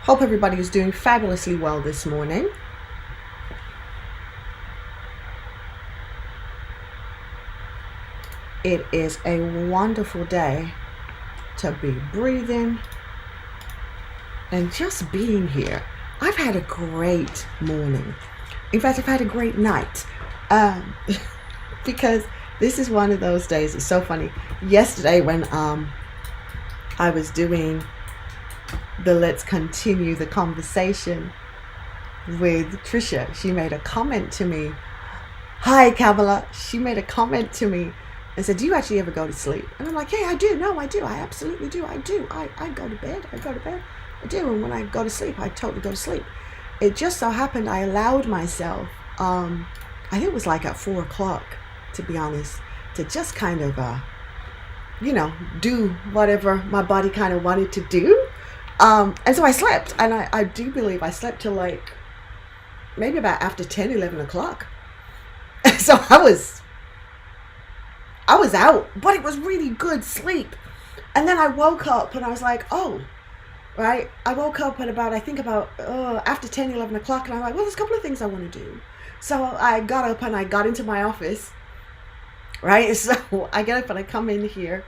Hope everybody is doing fabulously well this morning. It is a wonderful day to be breathing and just being here. I've had a great morning. In fact, I've had a great night because this is one of those days. It's so funny. Yesterday when I was doing the Let's Continue the Conversation with Trisha, she made a comment to me. Hi, Kamala. She made a comment to me and said, do you actually ever go to sleep? And I'm like, hey, I do. No, I do. I absolutely do. I do. I go to bed. I do. And when I go to sleep, I totally go to sleep. It just so happened I allowed myself, I think it was like at 4 o'clock, to be honest, to just kind of, do whatever my body kind of wanted to do. And so I slept. And I do believe I slept till like maybe about after 10, 11 o'clock. So I was out, but it was really good sleep. And then I woke up and I was like, oh, right. I woke up at about after 10, 11 o'clock. And I'm like, well, there's a couple of things I want to do. So I got up and I got into my office, right? So I get up and I come in here.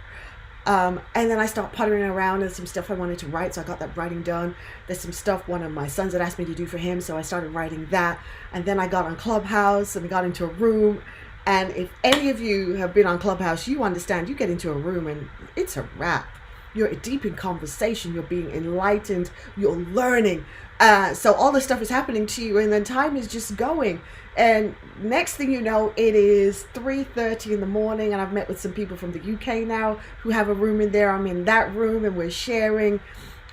And then I start puttering around and some stuff I wanted to write. So I got that writing done. There's some stuff one of my sons had asked me to do for him. So I started writing that. And then I got on Clubhouse and we got into a room. And if any of you have been on Clubhouse, you understand you get into a room and it's a wrap. You're deep in conversation. You're being enlightened. You're learning. So all this stuff is happening to you and then time is just going. And next thing you know, it is 3:30 in the morning and I've met with some people from the UK now who have a room in there. I'm in that room and we're sharing.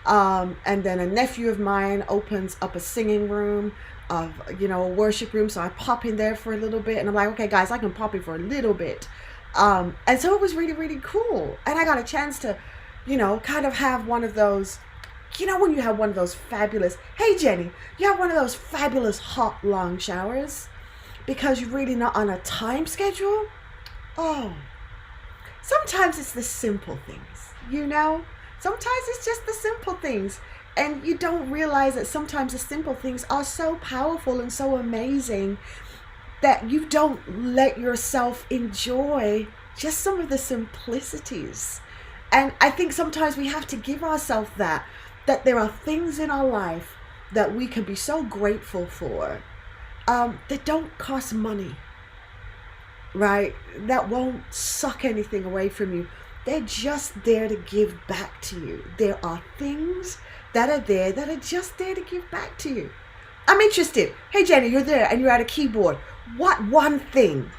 And then a nephew of mine opens up a singing room, a worship room. So I pop in there for a little bit and I'm like, okay, guys, I can pop in for a little bit. And so it was really, really cool. And I got a chance to, kind of have one of those, when you have one of those fabulous, hey, Jenny, you have one of those fabulous hot, long showers because you're really not on a time schedule. Oh, sometimes it's the simple things, sometimes it's just the simple things. And you don't realize that sometimes the simple things are so powerful and so amazing that you don't let yourself enjoy just some of the simplicities. And I think sometimes we have to give ourselves that there are things in our life that we can be so grateful for that don't cost money, right? That won't suck anything away from you. They're just there to give back to you. There are things that are there that are just there to give back to you. I'm interested. Hey, Jenny, you're there and you're at a keyboard. What one thing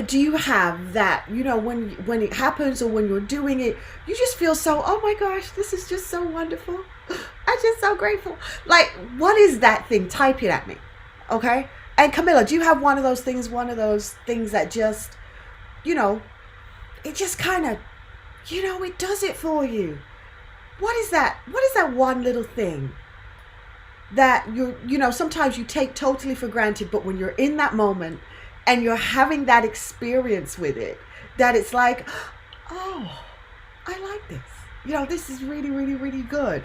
do you have that, when it happens or when you're doing it, you just feel so, oh my gosh, this is just so wonderful. I'm just so grateful. Like, what is that thing? Type it at me. Okay. And Camilla, do you have one of those things that just, it just kind of, it does it for you. What is that? What is that one little thing that sometimes you take totally for granted, but when you're in that moment and you're having that experience with it, that it's like, oh, I like this. This is really, really, really good.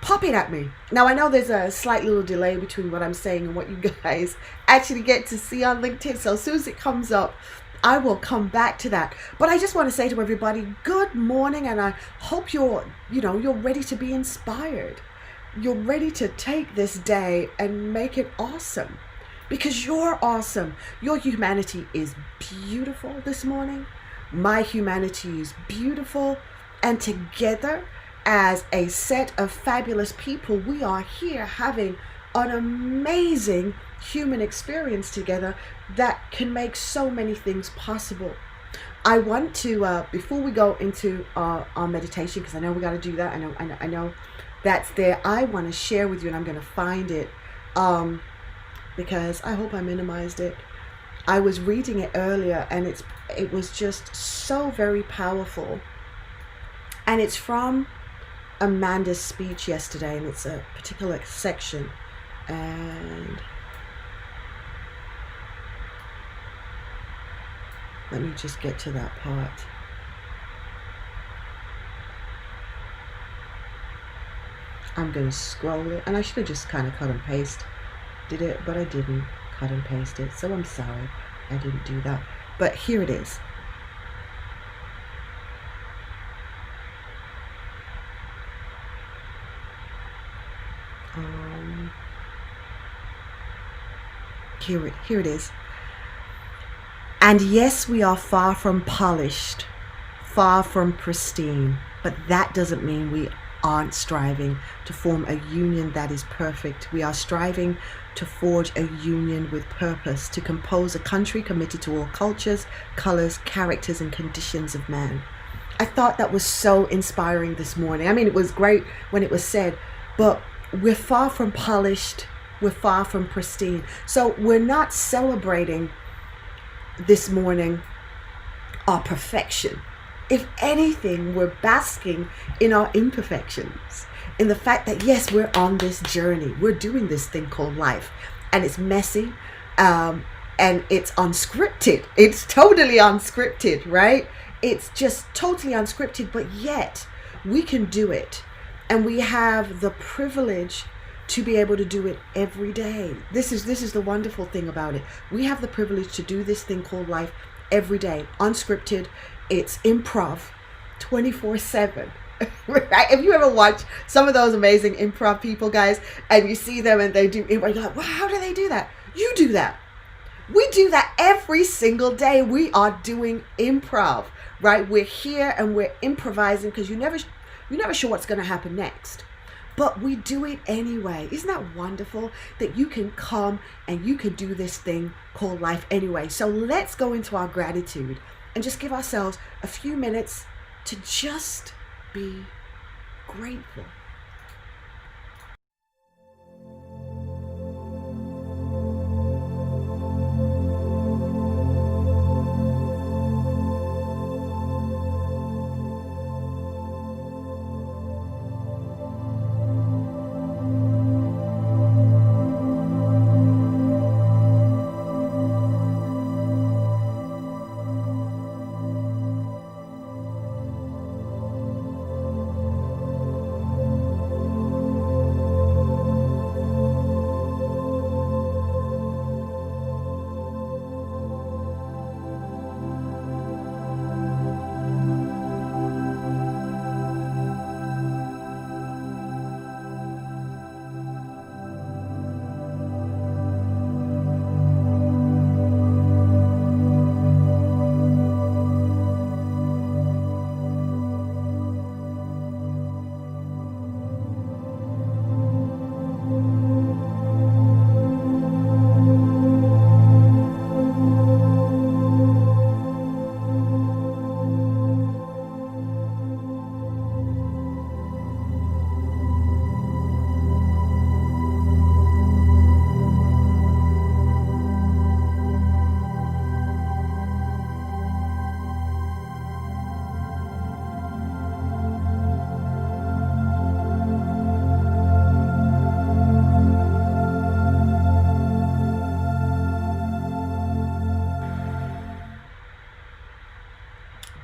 Pop it at me. Now, I know there's a slight little delay between what I'm saying and what you guys actually get to see on LinkedIn. So as soon as it comes up, I will come back to that. But I just want to say to everybody, good morning. And I hope you're ready to be inspired. You're ready to take this day and make it awesome. Because you're awesome. Your humanity is beautiful this morning. My humanity is beautiful. And together, as a set of fabulous people, we are here having an amazing human experience together that can make so many things possible. I want to, before we go into our meditation, because I know we got to do that. I know that's there. I want to share with you, and I'm going to find it. Because I hope I minimized it. I was reading it earlier and it was just so very powerful. And it's from Amanda's speech yesterday, and it's a particular section. And let me just get to that part. I'm going to scroll it. And I should have just kind of cut and paste did it, but I didn't cut and paste it. So I'm sorry I didn't do that. But here it is. Here it is. And yes, we are far from polished, far from pristine, but that doesn't mean we aren't striving to form a union that is perfect. We are striving to forge a union with purpose, to compose a country committed to all cultures, colors, characters, and conditions of man. I thought that was so inspiring this morning. I mean, it was great when it was said, but we're far from polished, we're far from pristine. So we're not celebrating this morning our perfection. If anything, we're basking in our imperfections, in the fact that yes, we're on this journey, we're doing this thing called life, and it's messy, and it's unscripted. It's totally unscripted, right? It's just totally unscripted, but yet we can do it, and we have the privilege to be able to do it every day. This is the wonderful thing about it. We have the privilege to do this thing called life every day, unscripted. It's improv 24/7. Right? If you ever watch some of those amazing improv people, guys, and you see them and they do improv, you're like, wow, how do they do that? You do that. We do that every single day. We are doing improv, right? We're here and we're improvising because you're never sure what's going to happen next. But we do it anyway. Isn't that wonderful that you can come and you can do this thing called life anyway? So let's go into our gratitude and just give ourselves a few minutes to just be grateful.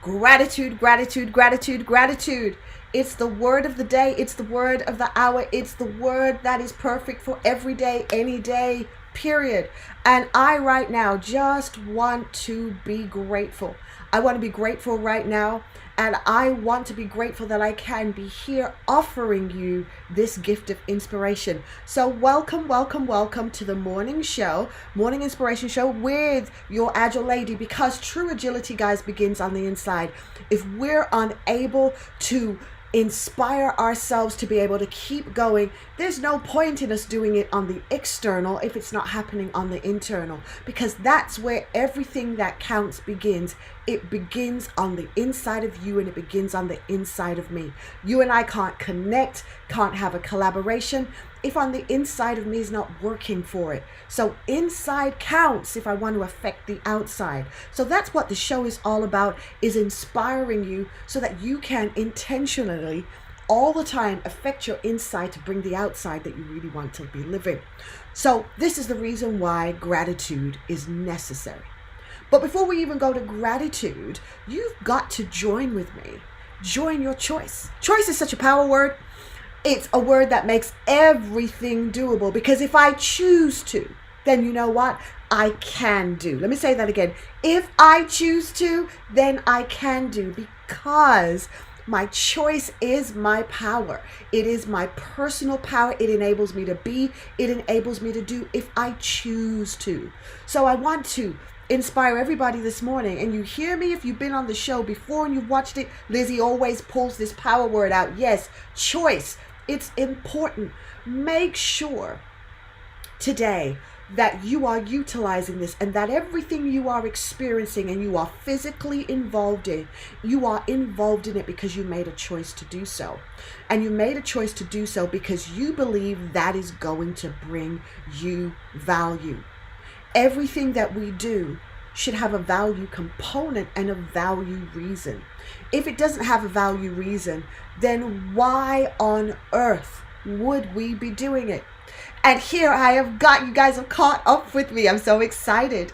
Gratitude, gratitude, gratitude, gratitude. It's the word of the day. It's the word of the hour. It's the word that is perfect for every day, any day, period. And I right now just want to be grateful. I want to be grateful right now. And I want to be grateful that I can be here offering you this gift of inspiration. So welcome, welcome, welcome to the morning show, morning inspiration show with your agile lady, because true agility, guys, begins on the inside. If we're unable to inspire ourselves to be able to keep going, there's no point in us doing it on the external if it's not happening on the internal, because that's where everything that counts begins. It begins on the inside of you, and it begins on the inside of me. You and I can't connect, can't have a collaboration if on the inside of me is not working for it. So inside counts if I want to affect the outside. So that's what the show is all about, is inspiring you so that you can intentionally all the time affect your inside to bring the outside that you really want to be living. So this is the reason why gratitude is necessary. But before we even go to gratitude, you've got to join with me. Join your choice. Choice is such a power word. It's a word that makes everything doable, because if I choose to, then you know what? I can do. Let me say that again. If I choose to, then I can do, because my choice is my power. It is my personal power. It enables me to be. It enables me to do if I choose to. So I want to inspire everybody this morning. And you hear me, if you've been on the show before and you've watched it, Lizzie always pulls this power word out. Yes, choice. It's important. Make sure today that you are utilizing this, and that everything you are experiencing and you are physically involved in, you are involved in it because you made a choice to do so. And you made a choice to do so because you believe that is going to bring you value. Everything that we do should have a value component and a value reason. If it doesn't have a value reason, then why on earth would we be doing it? And here I have got, you guys have caught up with me. I'm so excited.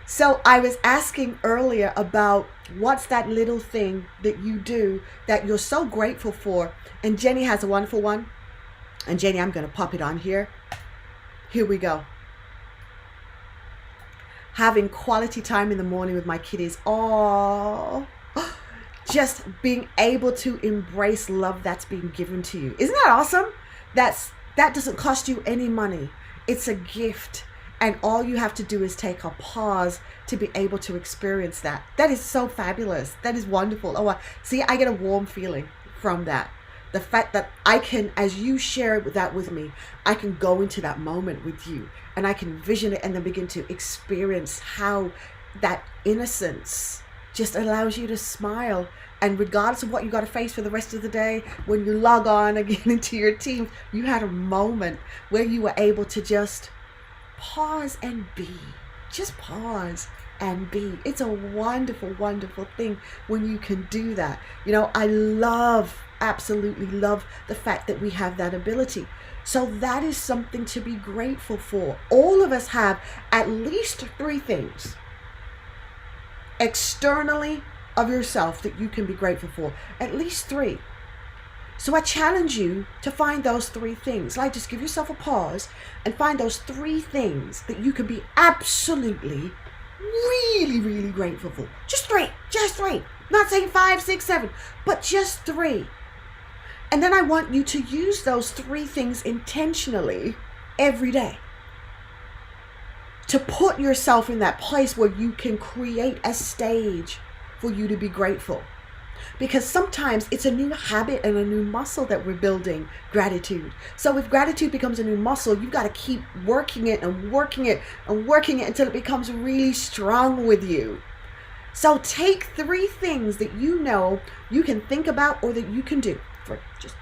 So I was asking earlier about what's that little thing that you do that you're so grateful for. And Jenny has a wonderful one. And Jenny, I'm going to pop it on here. Here we go. Having quality time in the morning with my kiddies. Oh, just being able to embrace love that's being given to you. Isn't that awesome? That doesn't cost you any money. It's a gift. And all you have to do is take a pause to be able to experience that. That is so fabulous. That is wonderful. Oh, see, I get a warm feeling from that. The fact that I can, as you share that with me, I can go into that moment with you and I can vision it and then begin to experience how that innocence just allows you to smile. And regardless of what you got to face for the rest of the day, when you log on again into your team, you had a moment where you were able to just pause and be. Just pause and be. It's a wonderful, wonderful thing when you can do that. You know, I absolutely love the fact that we have that ability. So that is something to be grateful for. All of us have at least 3 things externally of yourself that you can be grateful for. At least 3. So I challenge you to find those 3 things. Like, just give yourself a pause and find those 3 things that you can be absolutely, really, really grateful for. Just 3. Just 3. Not saying 5, 6, 7, but just 3. And then I want you to use those 3 things intentionally every day to put yourself in that place where you can create a stage for you to be grateful. Because sometimes it's a new habit and a new muscle that we're building, gratitude. So if gratitude becomes a new muscle, you've got to keep working it and working it and working it until it becomes really strong with you. So take 3 things that you know you can think about or that you can do. For just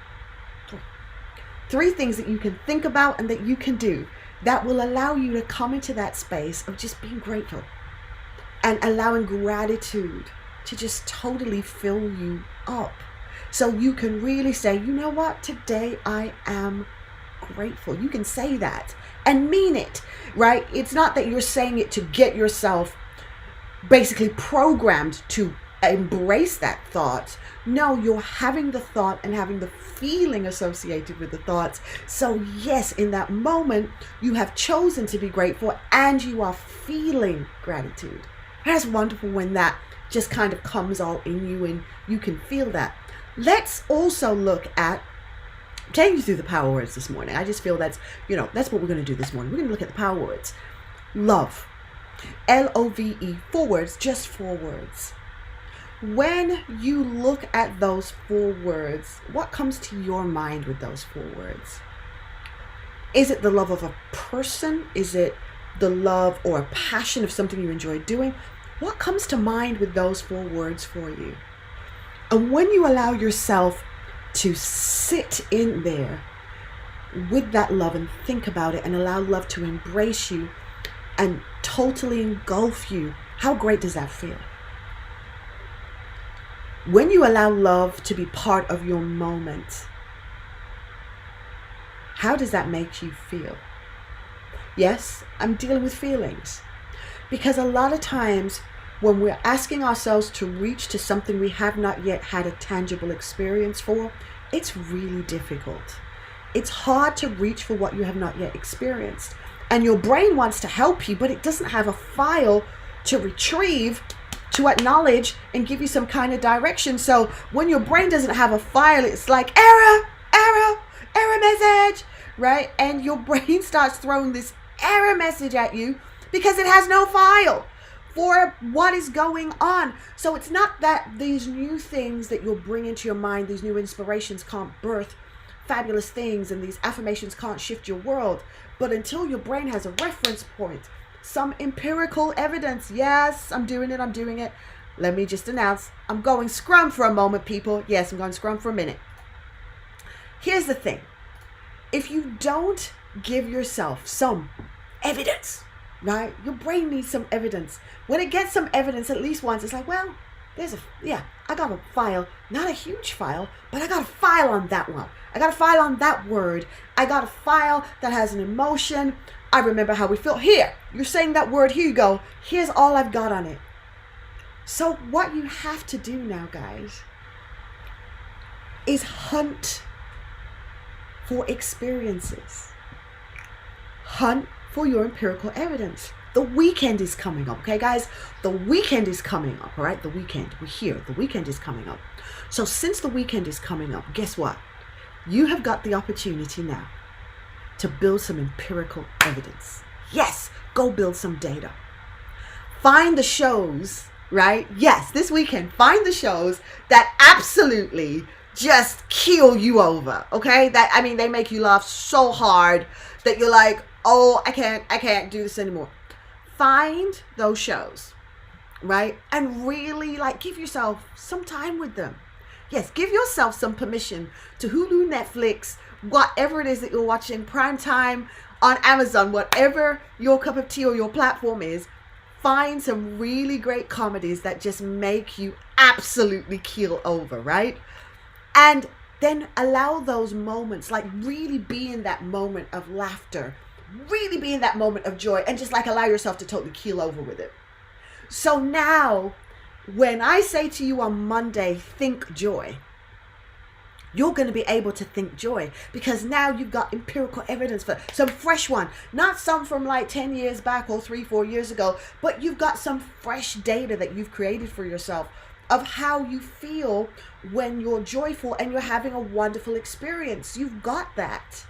3 things that you can think about and that you can do that will allow you to come into that space of just being grateful and allowing gratitude to just totally fill you up. So you can really say, you know what, today I am grateful. You can say that and mean it, right? It's not that you're saying it to get yourself basically programmed to embrace that thought. No, you're having the thought and having the feeling associated with the thoughts. So yes, in that moment, you have chosen to be grateful and you are feeling gratitude. That's wonderful when that just kind of comes all in you and you can feel that. Let's also look at, I'm taking you through the power words this morning. I just feel that's what we're going to do this morning. We're going to look at the power words. Love. L-O-V-E, 4 words, just 4 words. When you look at those 4 words, what comes to your mind with those 4 words? Is it the love of a person? Is it the love or a passion of something you enjoy doing? What comes to mind with those 4 words for you? And when you allow yourself to sit in there with that love and think about it and allow love to embrace you and totally engulf you, how great does that feel? When you allow love to be part of your moment, how does that make you feel? Yes, I'm dealing with feelings. Because a lot of times when we're asking ourselves to reach to something we have not yet had a tangible experience for, it's really difficult. It's hard to reach for what you have not yet experienced. And your brain wants to help you, but it doesn't have a file to retrieve, to acknowledge, and give you some kind of direction. So when your brain doesn't have a file, it's like error, error, error message, right? And your brain starts throwing this error message at you because it has no file for what is going on. So it's not that these new things that you'll bring into your mind, these new inspirations can't birth fabulous things, and these affirmations can't shift your world. But until your brain has a reference point, some empirical evidence, yes, I'm doing it. Let me just announce, I'm going scrum for a moment, people. Yes, I'm going scrum for a minute. Here's the thing. If you don't give yourself some evidence, right? Your brain needs some evidence. When it gets some evidence at least once, it's like, well, I got a file, not a huge file, but I got a file on that one. I got a file on that word. I got a file that has an emotion. I remember how we feel. Here, you're saying that word, here you go. Here's all I've got on it. So what you have to do now, guys, is hunt for experiences. Hunt for your empirical evidence. The weekend is coming up, okay, guys? The weekend is coming up, all right? The weekend, we're here. The weekend is coming up. So since the weekend is coming up, guess what? You have got the opportunity now to build some empirical evidence. Yes, go build some data. Find the shows, right? Yes, this weekend, find the shows that absolutely just keel you over, okay? They make you laugh so hard that you're like, oh, I can't do this anymore. Find those shows, right? And really give yourself some time with them. Yes, give yourself some permission to Hulu, Netflix, whatever it is that you're watching, prime time, on Amazon, whatever your cup of tea or your platform is. Find some really great comedies that just make you absolutely keel over, right? And then allow those moments, really be in that moment of laughter, really be in that moment of joy, and just allow yourself to totally keel over with it. So now, when I say to you on Monday, think joy, you're going to be able to think joy because now you've got empirical evidence for some fresh one, not some from 10 years back or 3-4 years ago, but you've got some fresh data that you've created for yourself of how you feel when you're joyful and you're having a wonderful experience. You've got that.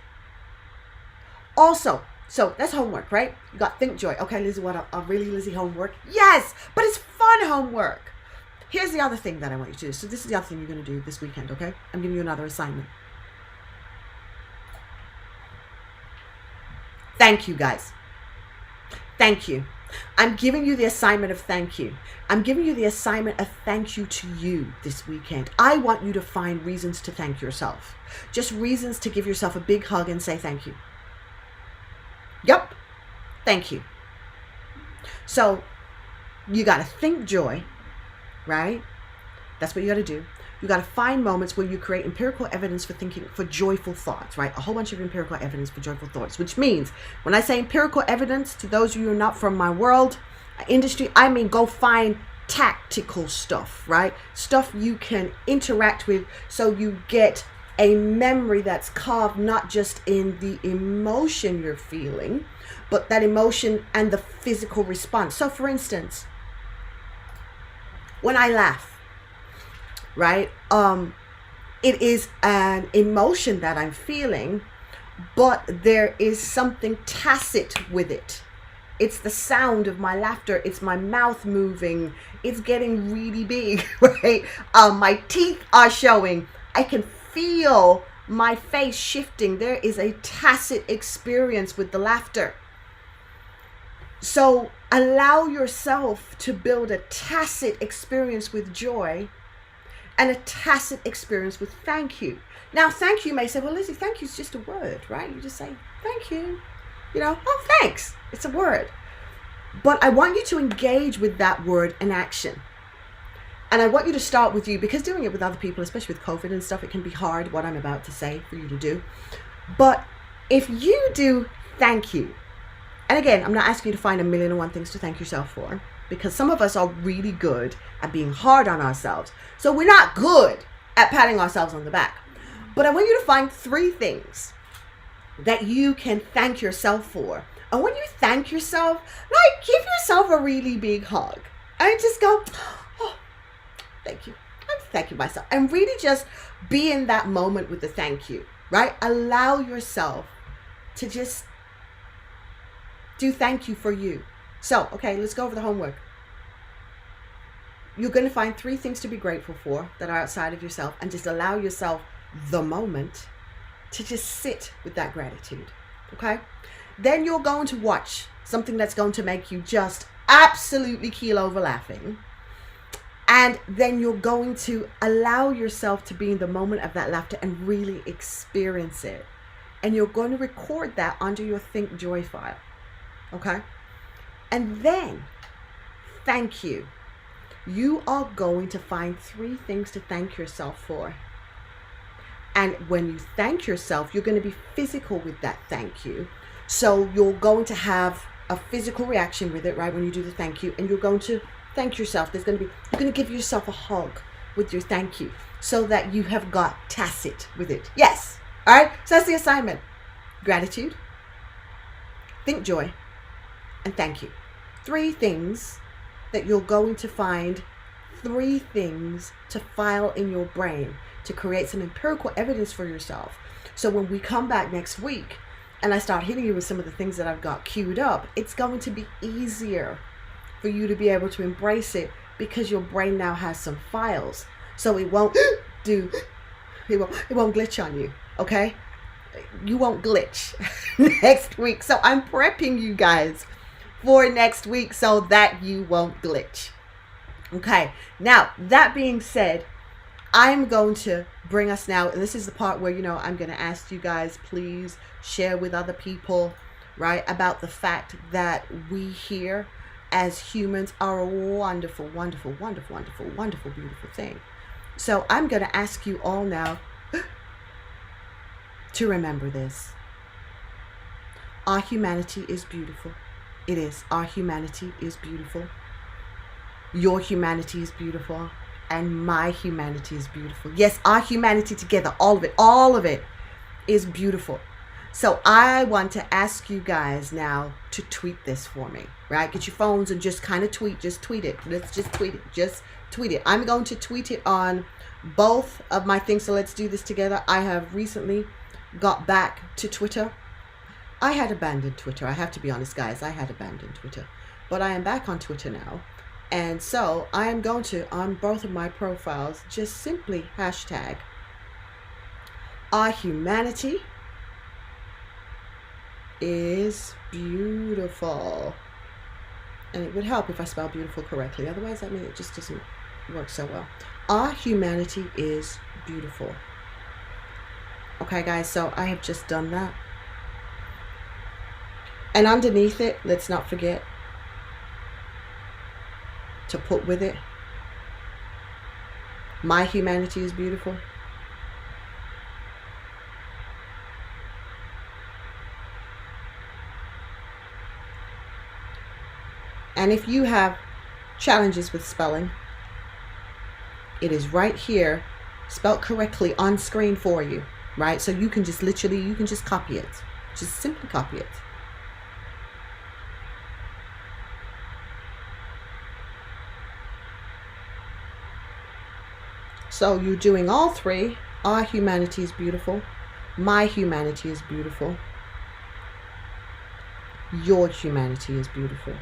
Also, so that's homework, right? You got think joy. Okay, Lizzie, what a really Lizzie homework? Yes, but it's fun homework. Here's the other thing that I want you to do. So this is the other thing you're going to do this weekend, okay? I'm giving you another assignment. Thank you, guys. Thank you. I'm giving you the assignment of thank you. I'm giving you the assignment of thank you to you this weekend. I want you to find reasons to thank yourself. Just reasons to give yourself a big hug and say thank you. Yep. Thank you. So you got to think joy, right? That's what you got to do. You got to find moments where you create empirical evidence for thinking, for joyful thoughts, right? A whole bunch of empirical evidence for joyful thoughts, which means when I say empirical evidence, to those of you who are not from my world, industry, I mean go find tactical stuff, right? Stuff you can interact with so you get a memory that's carved not just in the emotion you're feeling, but that emotion and the physical response. So for instance, when I laugh, right, it is an emotion that I'm feeling, but there is something tacit with it. It's the sound of my laughter. It's my mouth moving. It's getting really big, right? My teeth are showing. I can feel my face shifting. There is a tacit experience with the laughter. So allow yourself to build a tacit experience with joy and a tacit experience with thank you. Now, thank you may say, well, Lizzie, thank you is just a word, right? You just say, thank you. Oh, thanks. It's a word. But I want you to engage with that word in action. And I want you to start with you, because doing it with other people, especially with COVID and stuff, it can be hard, what I'm about to say, for you to do. But if you do thank you, and again, I'm not asking you to find 1,000,001 things to thank yourself for, because some of us are really good at being hard on ourselves. So we're not good at patting ourselves on the back. But I want you to find 3 things that you can thank yourself for. And when you thank yourself, like, give yourself a really big hug and just go, oh, thank you. I'm thanking myself. And really just be in that moment with the thank you, right? Allow yourself to just do thank you for you. So, okay, let's go over the homework. You're going to find 3 things to be grateful for that are outside of yourself, and just allow yourself the moment to just sit with that gratitude. Okay? Then you're going to watch something that's going to make you just absolutely keel over laughing. And then you're going to allow yourself to be in the moment of that laughter and really experience it. And you're going to record that onto your Think Joy file. Okay? And then, thank you. You are going to find 3 things to thank yourself for. And when you thank yourself, you're going to be physical with that thank you. So you're going to have a physical reaction with it, right? When you do the thank you, and you're going to thank yourself. You're going to give yourself a hug with your thank you, so that you have got tacit with it. Yes. All right. So that's the assignment. Gratitude, think joy, and thank you. 3 things that you're going to find, 3 things to file in your brain to create some empirical evidence for yourself. So when we come back next week and I start hitting you with some of the things that I've got queued up, it's going to be easier for you to be able to embrace it, because your brain now has some files. So it won't it won't glitch on you. Okay? You won't glitch next week. So I'm prepping you guys for next week so that you won't glitch. Okay. Now, that being said, I'm going to bring us now, and this is the part where, I'm going to ask you guys, please share with other people, right, about the fact that we here as humans are a wonderful, wonderful, wonderful, wonderful, wonderful, beautiful thing. So I'm going to ask you all now to remember this. Our humanity is beautiful. It is. Our humanity is beautiful. Your humanity is beautiful. And my humanity is beautiful. Yes, our humanity together, all of it is beautiful. So I want to ask you guys now to tweet this for me, right? Get your phones and just kind of just tweet it. Let's just tweet it. Just tweet it. I'm going to tweet it on both of my things. So let's do this together. I have recently got back to Twitter. I had abandoned Twitter. I have to be honest, guys. I had abandoned Twitter. But I am back on Twitter now. And so I am going to, on both of my profiles, just simply hashtag our humanity is beautiful. And it would help if I spell beautiful correctly. Otherwise, it just doesn't work so well. Our humanity is beautiful. Okay, guys, so I have just done that. And underneath it, let's not forget to put with it, my humanity is beautiful. And if you have challenges with spelling, it is right here, spelled correctly on screen for you, right? So you can just copy it. Just simply copy it. So you're doing all 3. Our humanity is beautiful. My humanity is beautiful. Your humanity is beautiful.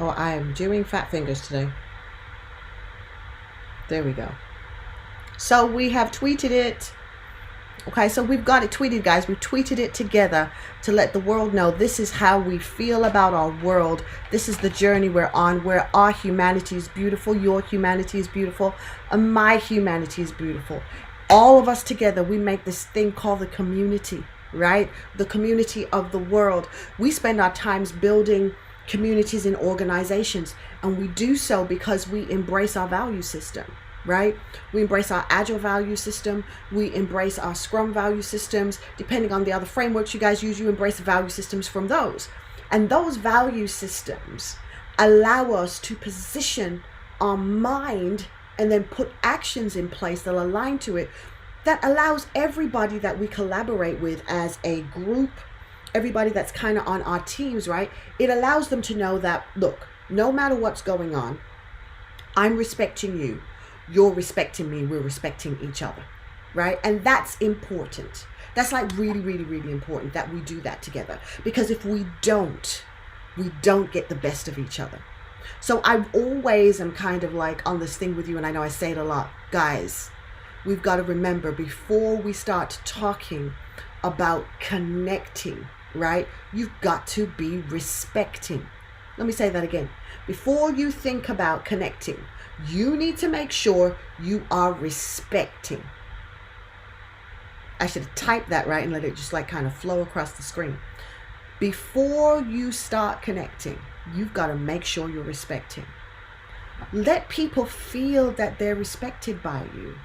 Oh, I am doing fat fingers today. There we go. So we have tweeted it. Okay, so we've got it tweeted, guys. We've tweeted it together to let the world know this is how we feel about our world. This is the journey we're on, where our humanity is beautiful, your humanity is beautiful, and my humanity is beautiful. All of us together, we make this thing called the community, right? The community of the world. We spend our times building communities and organizations. And we do so because we embrace our value system, right? We embrace our Agile value system. We embrace our Scrum value systems. Depending on the other frameworks you guys use, you embrace the value systems from those. And those value systems allow us to position our mind and then put actions in place that align to it, that allows everybody that we collaborate with as a group, everybody that's kind of on our teams, right? It allows them to know that, look, no matter what's going on, I'm respecting you, you're respecting me, we're respecting each other, right? And that's important. That's like really, really, really important that we do that together. Because if we don't get the best of each other. So I always am kind of like on this thing with you, and I know I say it a lot, guys, we've got to remember before we start talking about connecting, right? You've got to be respecting. Let me say that again. Before you think about connecting, you need to make sure you are respecting. I should have typed that right and let it just like kind of flow across the screen. Before you start connecting, you've got to make sure you're respecting. Let people feel that they're respected by you.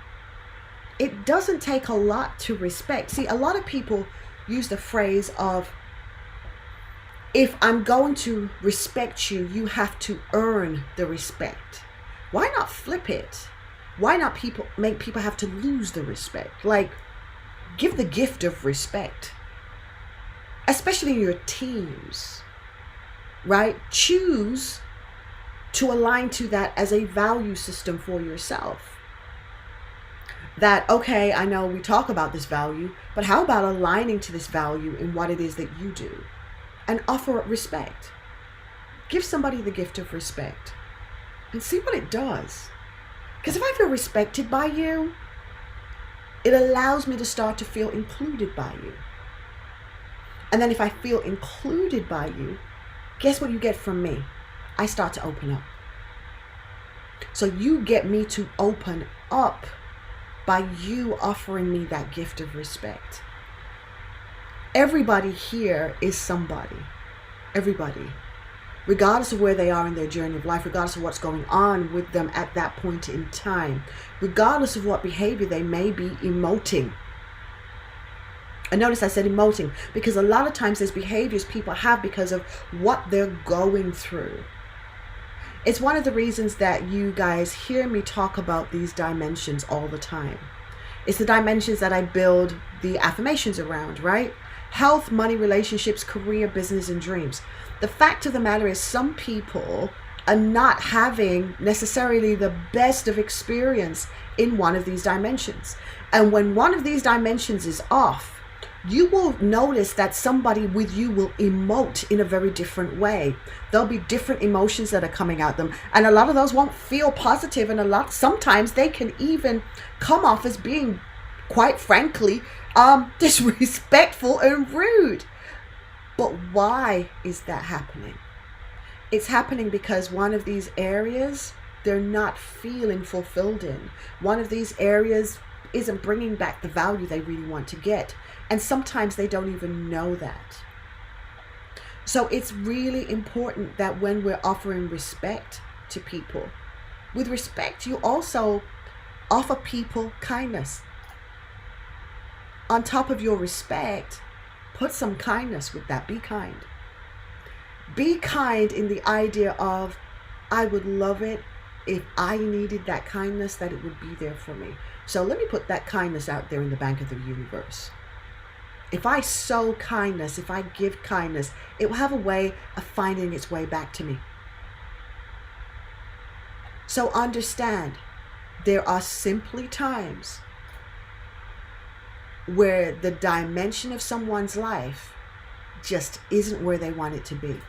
It doesn't take a lot to respect. See, a lot of people use the phrase of, if I'm going to respect you, you have to earn the respect. Why not flip it? Why not make people have to lose the respect? Like, give the gift of respect, especially in your teams, right? Choose to align to that as a value system for yourself. That, okay, I know we talk about this value, but how about aligning to this value in what it is that you do and offer it respect? Give somebody the gift of respect and see what it does. Because if I feel respected by you, it allows me to start to feel included by you. And then if I feel included by you, guess what you get from me? I start to open up. So you get me to open up by you offering me that gift of respect. Everybody here is somebody. Everybody. Regardless of where they are in their journey of life, regardless of what's going on with them at that point in time, regardless of what behavior they may be emoting. And notice I said emoting, because a lot of times there's behaviors people have because of what they're going through. It's one of the reasons that you guys hear me talk about these dimensions all the time. It's the dimensions that I build the affirmations around, right? Health, money, relationships, career, business, and dreams. The fact of the matter is some people are not having necessarily the best of experience in one of these dimensions. And when one of these dimensions is off, you will notice that somebody with you will emote in a very different way. There'll be different emotions that are coming out them, and a lot of those won't feel positive, and sometimes they can even come off as being, quite frankly, disrespectful and rude. But why is that happening? It's happening because one of these areas they're not feeling fulfilled in. One of these areas isn't bringing back the value they really want to get. And sometimes they don't even know that. So it's really important that when we're offering respect to people, with respect, you also offer people kindness. On top of your respect, put some kindness with that. Be kind. Be kind in the idea of, I would love it if I needed that kindness, that it would be there for me. So let me put that kindness out there in the bank of the universe. If I sow kindness, if I give kindness, it will have a way of finding its way back to me. So understand, there are simply times where the dimension of someone's life just isn't where they want it to be.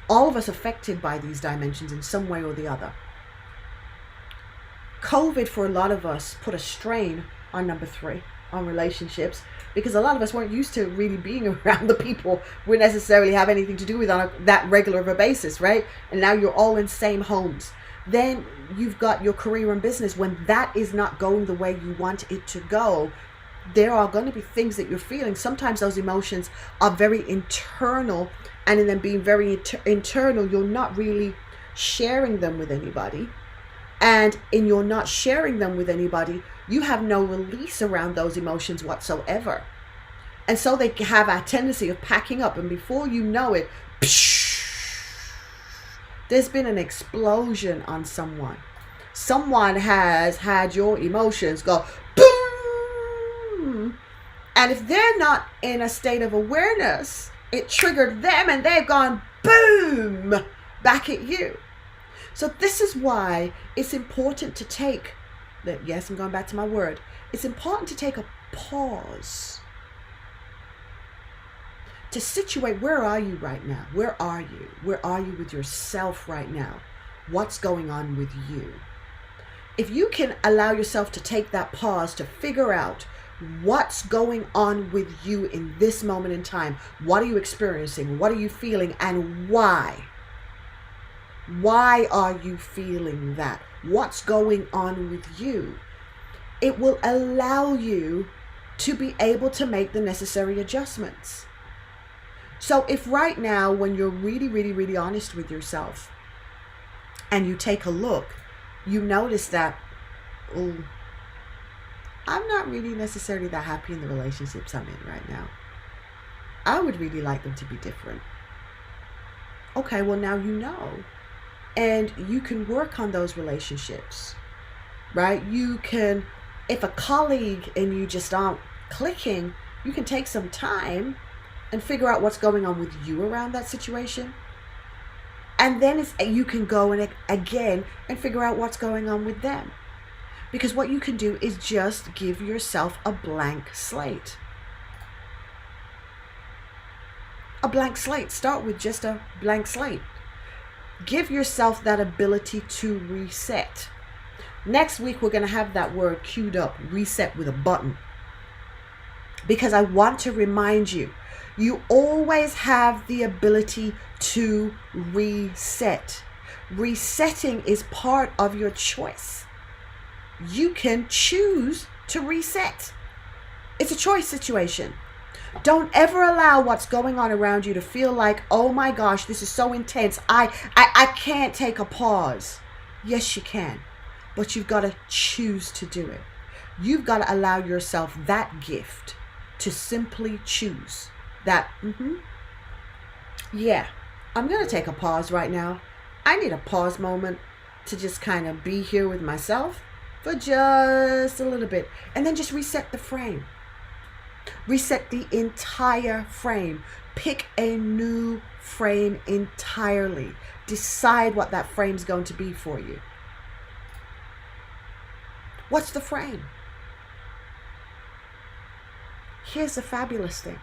All of us affected by these dimensions in some way or the other. COVID, for a lot of us, put a strain on number 3, on relationships, because a lot of us weren't used to really being around the people we necessarily have anything to do with on that regular of a basis, right? And now you're all in same homes. Then you've got your career and business. When that is not going the way you want it to go, there are going to be things that you're feeling. Sometimes those emotions are very internal and in them being very internal, you're not really sharing them with anybody. And in your not sharing them with anybody, you have no release around those emotions whatsoever. And so they have a tendency of packing up, and before you know it, there's been an explosion on someone. Someone has had your emotions go boom. And if they're not in a state of awareness, it triggered them and they've gone boom back at you. So this is why it's important to take that. Yes, I'm going back to my word. It's important to take a pause to situate. Where are you right now? Where are you? Where are you with yourself right now? What's going on with you? If you can allow yourself to take that pause to figure out what's going on with you in this moment in time, what are you experiencing? What are you feeling? And why? Why are you feeling that? What's going on with you? It will allow you to be able to make the necessary adjustments. So if right now, when you're really, really, really honest with yourself and you take a look, you notice that, oh, I'm not really necessarily that happy in the relationships I'm in right now. I would really like them to be different. Okay, well now you know. And you can work on those relationships, right? You can, if a colleague and you just aren't clicking, you can take some time and figure out what's going on with you around that situation. And then you can go and again and figure out what's going on with them. Because what you can do is just give yourself a blank slate. A blank slate. Start with just a blank slate. Give yourself that ability to reset. Next week, we're going to have that word queued up, reset with a button. Because I want to remind you, you always have the ability to reset. Resetting is part of your choice. You can choose to reset. It's a choice situation. Don't ever allow what's going on around you to feel like, oh my gosh, this is so intense. I can't take a pause. Yes, you can. But you've got to choose to do it. You've got to allow yourself that gift to simply choose that. Yeah, I'm going to take a pause right now. I need a pause moment to just kind of be here with myself for just a little bit. And then just reset the frame. Reset the entire frame. Pick a new frame entirely. Decide what that frame's going to be for you. What's the frame? Here's the fabulous thing.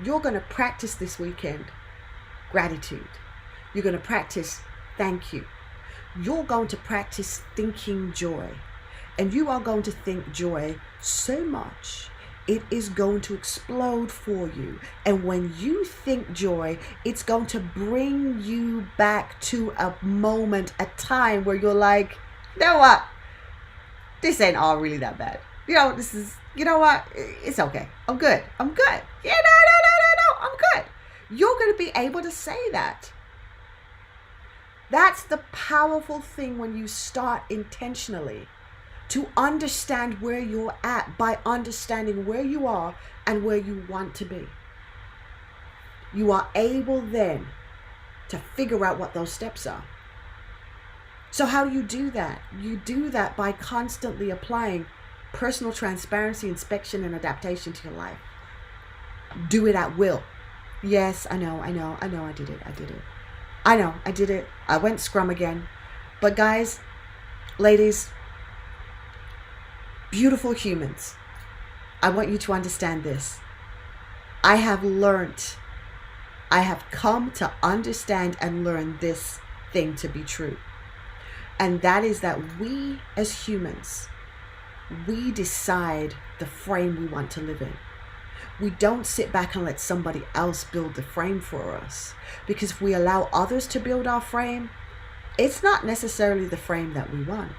You're going to practice this weekend gratitude. You're going to practice thank you. You're going to practice thinking joy. And you are going to think joy so much it is going to explode for you. And when you think joy, it's going to bring you back to a moment, a time where you're like, you know what? This ain't all really that bad. You know, this is, you know what? It's okay. I'm good. I'm good. Yeah, no. I'm good. You're going to be able to say that. That's the powerful thing when you start intentionally to understand where you're at by understanding where you are and where you want to be. You are able then to figure out what those steps are. So how do you do that? You do that by constantly applying personal transparency, inspection, and adaptation to your life. Do it at will. Yes, I know, I did it. I did it. I went scrum again. But guys, ladies, beautiful humans, I want you to understand this. I have come to understand and learn this thing to be true. And that is that we as humans, we decide the frame we want to live in. We don't sit back and let somebody else build the frame for us. Because if we allow others to build our frame, it's not necessarily the frame that we want.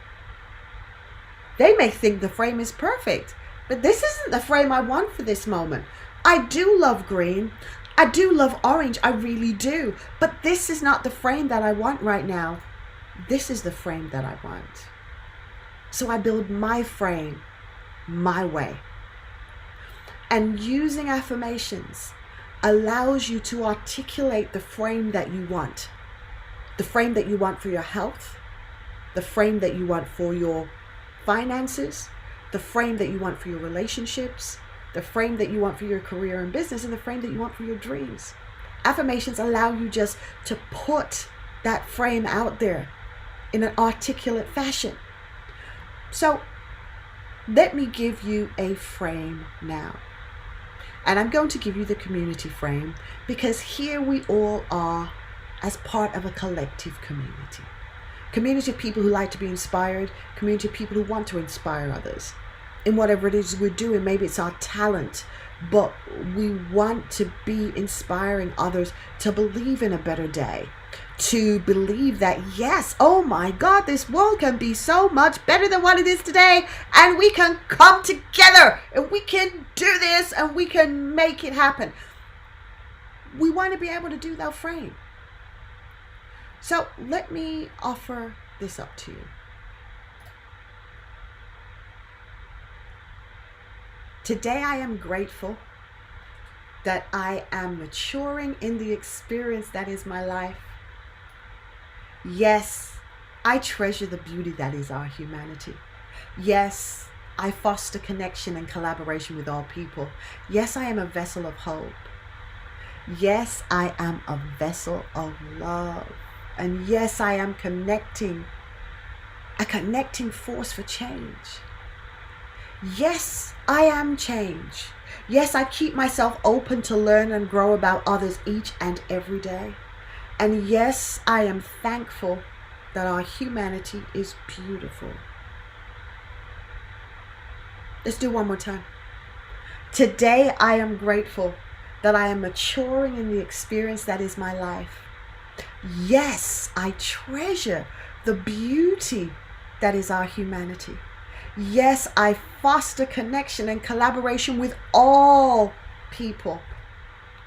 They may think the frame is perfect, but this isn't the frame I want for this moment. I do love green. I do love orange, I really do. But this is not the frame that I want right now. This is the frame that I want. So I build my frame my way. And using affirmations allows you to articulate the frame that you want. The frame that you want for your health, the frame that you want for your finances, the frame that you want for your relationships, the frame that you want for your career and business, and the frame that you want for your dreams. Affirmations allow you just to put that frame out there in an articulate fashion. So let me give you a frame now. And I'm going to give you the community frame because here we all are as part of a collective community. Community of people who like to be inspired, community of people who want to inspire others in whatever it is we're doing. Maybe it's our talent, but we want to be inspiring others to believe in a better day, to believe that, yes, oh my God, this world can be so much better than what it is today, and we can come together and we can do this and we can make it happen. We want to be able to do that frame. So let me offer this up to you. Today I am grateful that I am maturing in the experience that is my life. Yes, I treasure the beauty that is our humanity. Yes, I foster connection and collaboration with all people. Yes, I am a vessel of hope. Yes, I am a vessel of love. And yes, I am a connecting force for change. Yes, I am change. Yes, I keep myself open to learn and grow about others each and every day. And yes, I am thankful that our humanity is beautiful. Let's do one more time. Today, I am grateful that I am maturing in the experience that is my life. Yes, I treasure the beauty that is our humanity. Yes, I foster connection and collaboration with all people.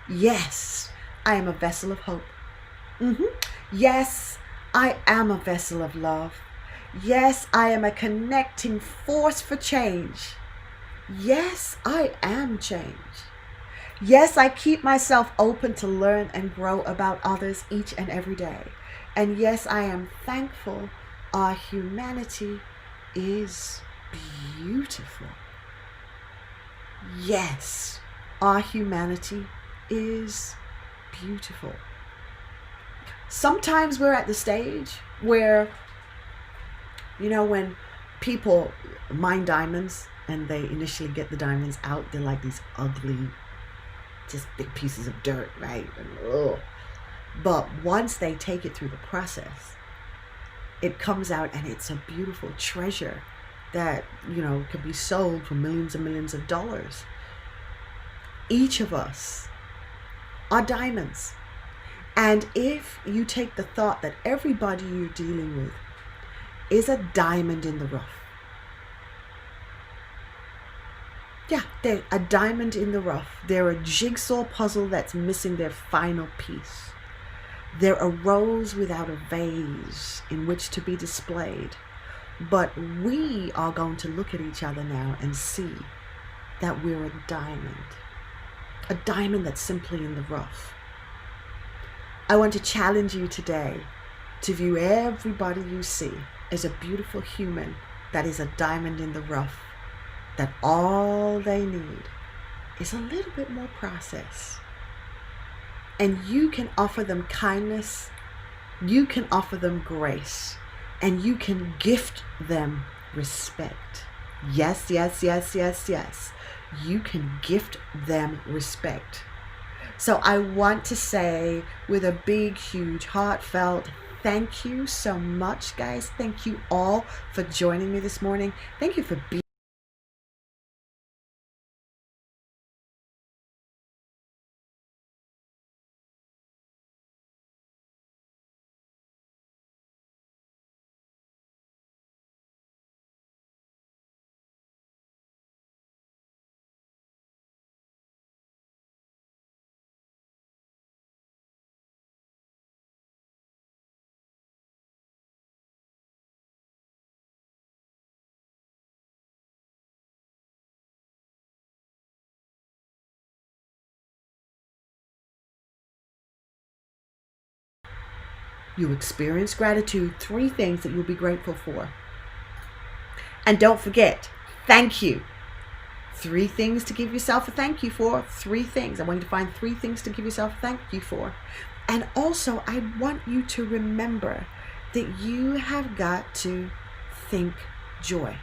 Yes, I am a vessel of hope. Yes, I am a vessel of love. Yes, I am a connecting force for change. Yes, I am change. Yes, I keep myself open to learn and grow about others each and every day. And yes, I am thankful our humanity is beautiful. Yes, our humanity is beautiful. Sometimes we're at the stage where, when people mine diamonds and they initially get the diamonds out, they're like these ugly, just big pieces of dirt, right? But once they take it through the process, it comes out and it's a beautiful treasure that, can be sold for millions and millions of dollars. Each of us are diamonds. And if you take the thought that everybody you're dealing with is a diamond in the rough. Yeah, they're a diamond in the rough. They're a jigsaw puzzle that's missing their final piece. They're a rose without a vase in which to be displayed. But we are going to look at each other now and see that we're a diamond that's simply in the rough. I want to challenge you today to view everybody you see as a beautiful human that is a diamond in the rough, that all they need is a little bit more process. And you can offer them kindness, you can offer them grace, and you can gift them respect. Yes, yes, yes, yes, yes. You can gift them respect. So I want to say with a big, huge, heartfelt thank you so much, guys. Thank you all for joining me this morning. Thank you for being You experience gratitude, 3 things that you'll be grateful for. And don't forget, thank you. 3 things to give yourself a thank you for. 3 things. I want you to find 3 things to give yourself a thank you for. And also, I want you to remember that you have got to think joy.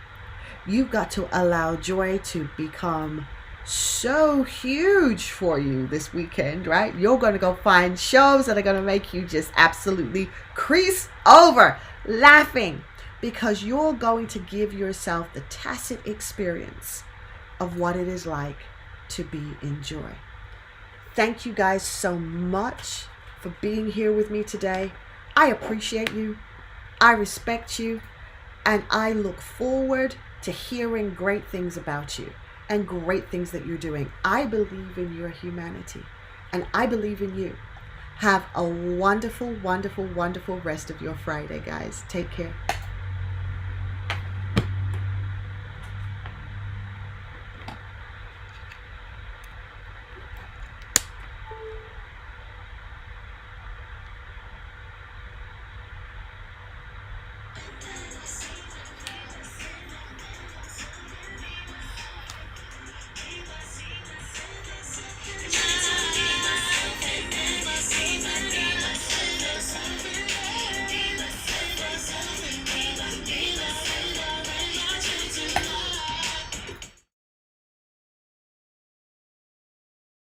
You've got to allow joy to become so huge for you this weekend, right? You're going to go find shows that are going to make you just absolutely crease over laughing, because you're going to give yourself the tacit experience of what it is like to be in joy. Thank you guys so much for being here with me today. I appreciate you. I respect you. And I look forward to hearing great things about you and great things that you're doing. I believe in your humanity, and I believe in you. Have a wonderful, wonderful, wonderful rest of your Friday, guys. Take care.